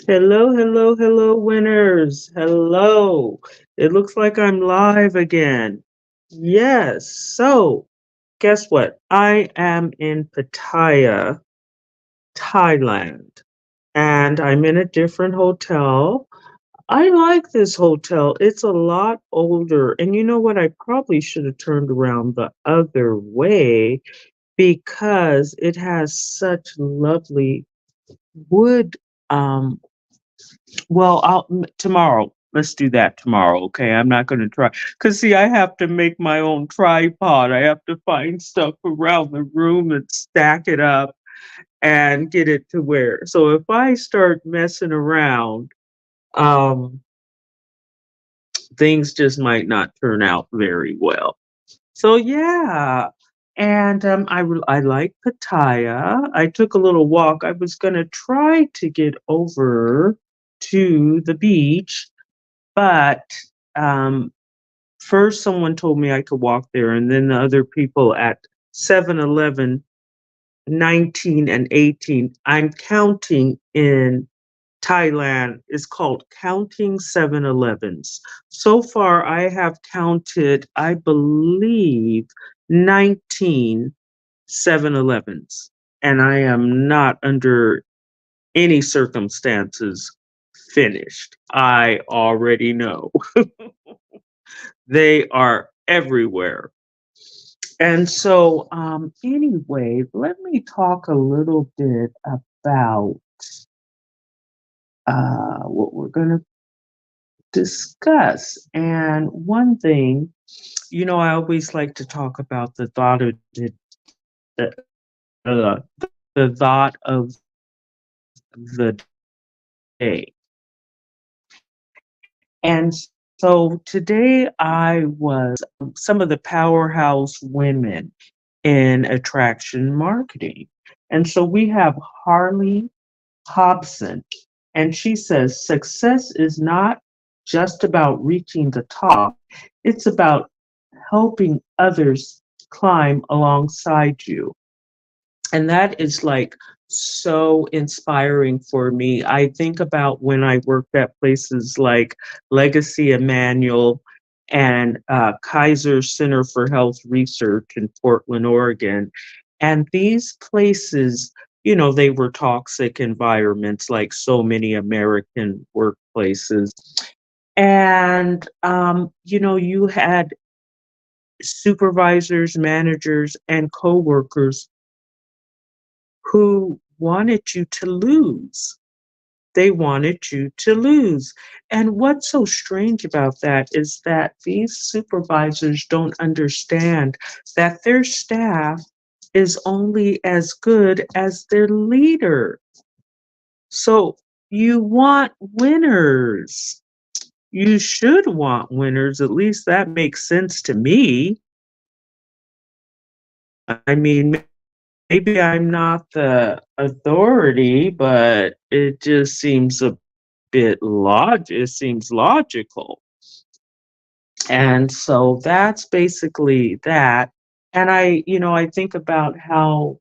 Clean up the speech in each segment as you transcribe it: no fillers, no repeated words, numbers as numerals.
Hello, hello, hello, winners. Hello. It looks like I'm live again. Yes. So, guess what? I am in Pattaya, Thailand, and I'm in a different hotel. I like this hotel. It's a lot older. And you know what? I probably should have turned around the other way because it has such lovely wood well, tomorrow. Let's do that tomorrow, okay? I'm not going to try because see, I have to make my own tripod. I have to find stuff around the room and stack it up and get it to where. So if I start messing around, um, things just might not turn out very well. So yeah, and I like Pattaya. I took a little walk. I was going to try to get over to the beach. But um, first, someone told me I could walk there, and then the other people at 7-Eleven, 19 and 18. I'm counting in Thailand is called counting 7-Elevens. So far, I have counted, I believe, 19 7-Elevens, and I am not under any circumstances finished. I already know. They are everywhere. And so, anyway, let me talk a little bit about what we're going to discuss. And one thing, I always like to talk about the, uh, the thought of the day. And so today I was some of the powerhouse women in attraction marketing. And so we have Harley Hobson, and she says success is not just about reaching the top, it's about helping others climb alongside you. And that is like so inspiring for me. I think about when I worked at places like Legacy Emmanuel and Kaiser Center for Health Research in Portland, Oregon. And these places, they were toxic environments like so many American workplaces. And, you had supervisors, managers, and coworkers who wanted you to lose. They wanted you to lose. And what's so strange about that is that these supervisors don't understand that their staff is only as good as their leader. So you want winners. You should want winners. At least that makes sense to me. I mean, maybe I'm not the authority, but it just seems a it seems logical. And so that's basically that. And I think about how,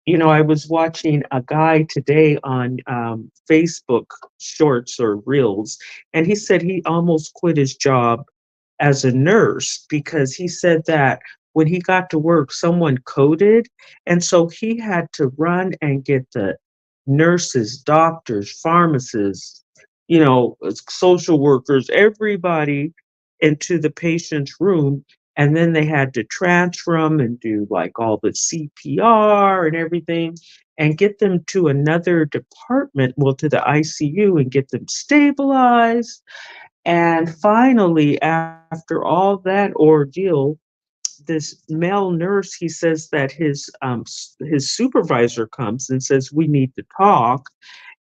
I was watching a guy today on Facebook shorts or reels, and he said he almost quit his job as a nurse because he said that when he got to work, someone coded. And so he had to run and get the nurses, doctors, pharmacists, social workers, everybody into the patient's room. And then they had to transfer them and do like all the CPR and everything and get them to another department, well, to the ICU and get them stabilized. And finally, after all that ordeal, this male nurse, he says that his supervisor comes and says, "We need to talk."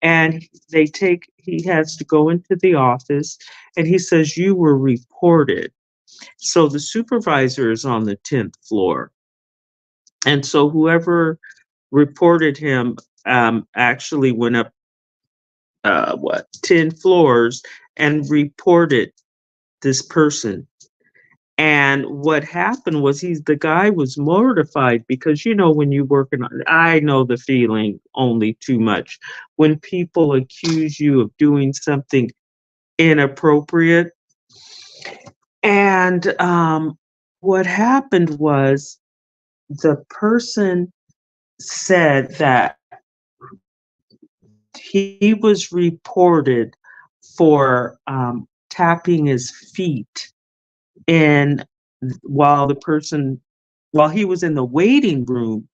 And he has to go into the office, and he says, "You were reported." So the supervisor is on the 10th floor, and so whoever reported him actually went up 10 floors and reported this person. And what happened was the guy was mortified because when you working on, I know the feeling only too much when people accuse you of doing something inappropriate. And what happened was the person said that he was reported for tapping his feet in while the person while he was in the waiting room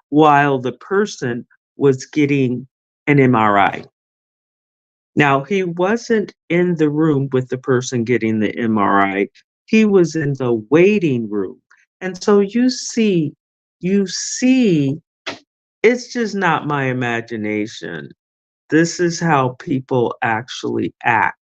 while the person was getting an MRI. Now, he wasn't in the room with the person getting the MRI. He was in the waiting room. And so you see, it's just not my imagination. This is how people actually act.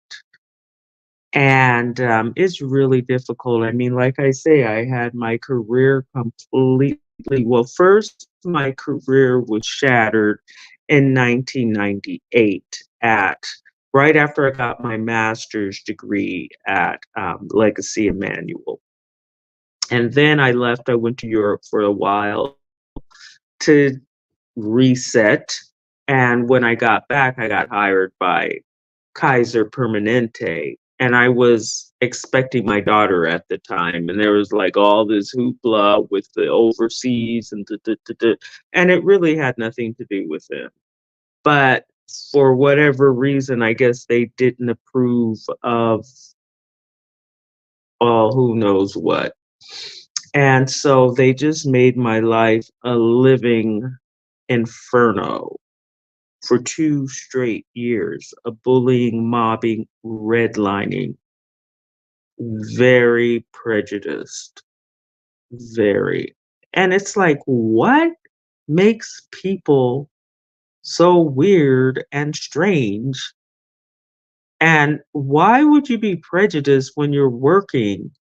And it's really difficult. I mean, like I say, I had my career completely. Well, first, my career was shattered in 1998 at right after I got my master's degree at Legacy Emmanuel. And then I left. I went to Europe for a while to reset. And when I got back, I got hired by Kaiser Permanente. And I was expecting my daughter at the time. And there was like all this hoopla with the overseas and and it really had nothing to do with him. But for whatever reason, I guess they didn't approve of all who knows what. And so they just made my life a living inferno for 2 straight years of bullying, mobbing, redlining, very prejudiced, very. And it's like, what makes people so weird and strange? And why would you be prejudiced when you're working?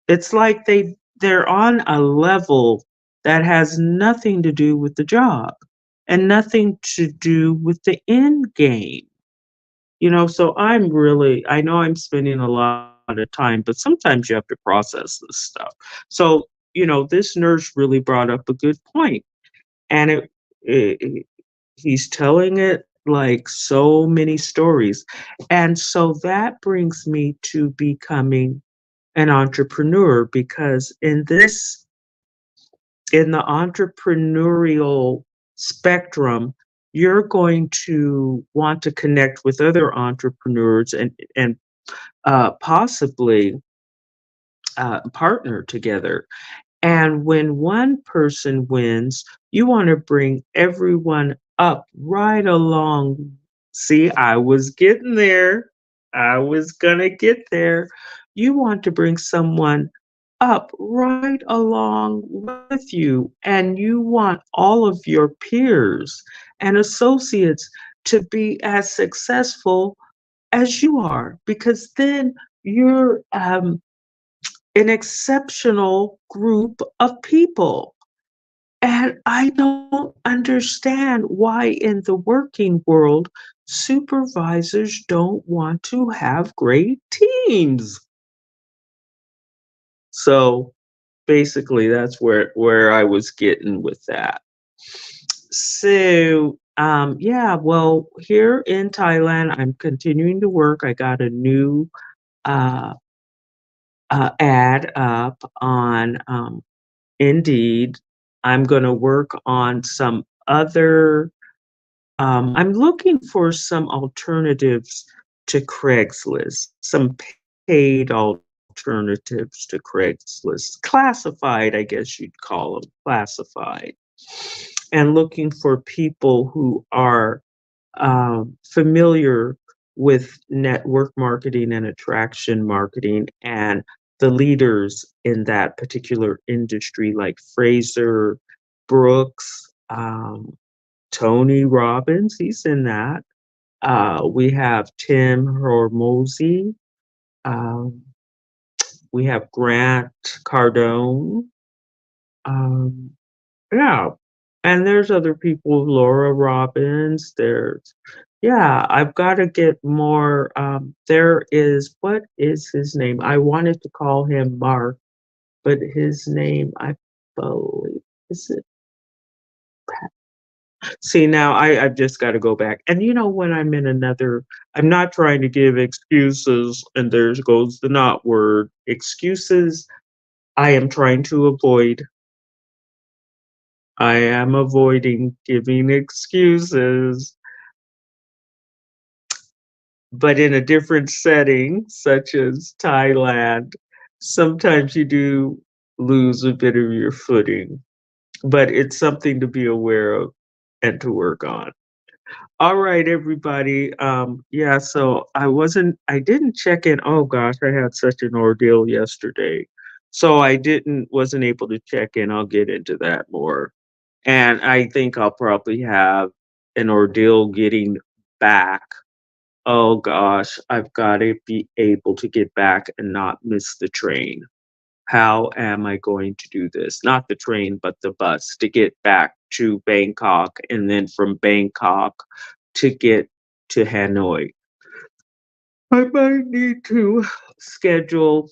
It's like they're on a level that has nothing to do with the job and nothing to do with the end game. So I know I'm spending a lot of time, but sometimes you have to process this stuff. So, this nurse really brought up a good point, and it he's telling it like so many stories. And so that brings me to becoming an entrepreneur because in the entrepreneurial spectrum, you're going to want to connect with other entrepreneurs and possibly partner together. And when one person wins, you want to bring everyone up right along. See, I was getting there. I was going to get there. You want to bring someone up right along with you, and you want all of your peers and associates to be as successful as you are, because then you're an exceptional group of people. And I don't understand why in the working world supervisors don't want to have great teams. So basically that's where I was getting with that. So yeah, well, here in Thailand, I'm continuing to work. I got a new uh, ad up on Indeed. I'm going to work on some other. I'm looking for some alternatives to Craigslist, some paid alternatives to Craigslist, classified, I guess you'd call them, classified, and looking for people who are familiar with network marketing and attraction marketing and the leaders in that particular industry, like Fraser Brooks, Tony Robbins, he's in that. We have Tim Hormozy. Um, we have Grant Cardone. Um, yeah. And there's other people, Laura Robbins. There's, Yeah, I've gotta get more, there is what is his name? I wanted to call him Mark, but his name, I believe is it see, now I've just gotta go back, and, when I'm not trying to give excuses, and there goes the not word, excuses, I am trying to avoid. I am avoiding giving excuses, but in a different setting, such as Thailand, sometimes you do lose a bit of your footing, but it's something to be aware of and to work on. All right, everybody. Yeah, so I didn't check in. Oh gosh, I had such an ordeal yesterday. So wasn't able to check in. I'll get into that more. And I think I'll probably have an ordeal getting back. Oh gosh, I've got to be able to get back and not miss the train. How am I going to do this? Not the train, but the bus to get back to Bangkok and then from Bangkok to get to Hanoi. I might need to schedule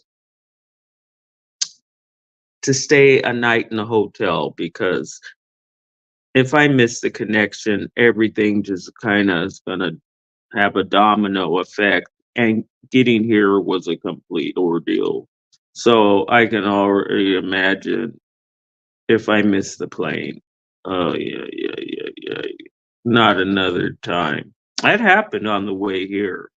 to stay a night in a hotel because if I miss the connection, everything just kind of is going to have a domino effect. And getting here was a complete ordeal. So I can already imagine if I miss the plane. Oh, yeah, yeah, yeah, yeah. Not another time. That happened on the way here,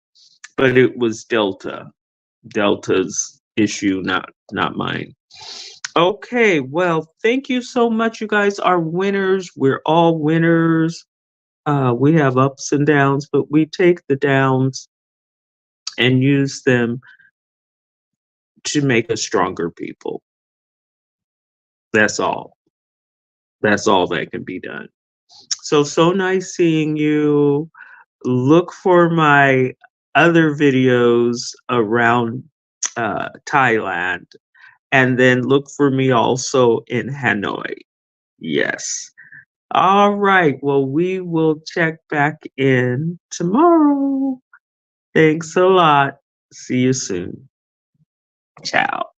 but it was Delta's issue, not mine. Okay, well, thank you so much. You guys are winners. We're all winners. We have ups and downs, but we take the downs and use them to make us stronger people. That's all. That's all that can be done. So nice seeing you. Look for my other videos around Thailand, and then look for me also in Hanoi. Yes. All right. Well, we will check back in tomorrow. Thanks a lot. See you soon. Ciao.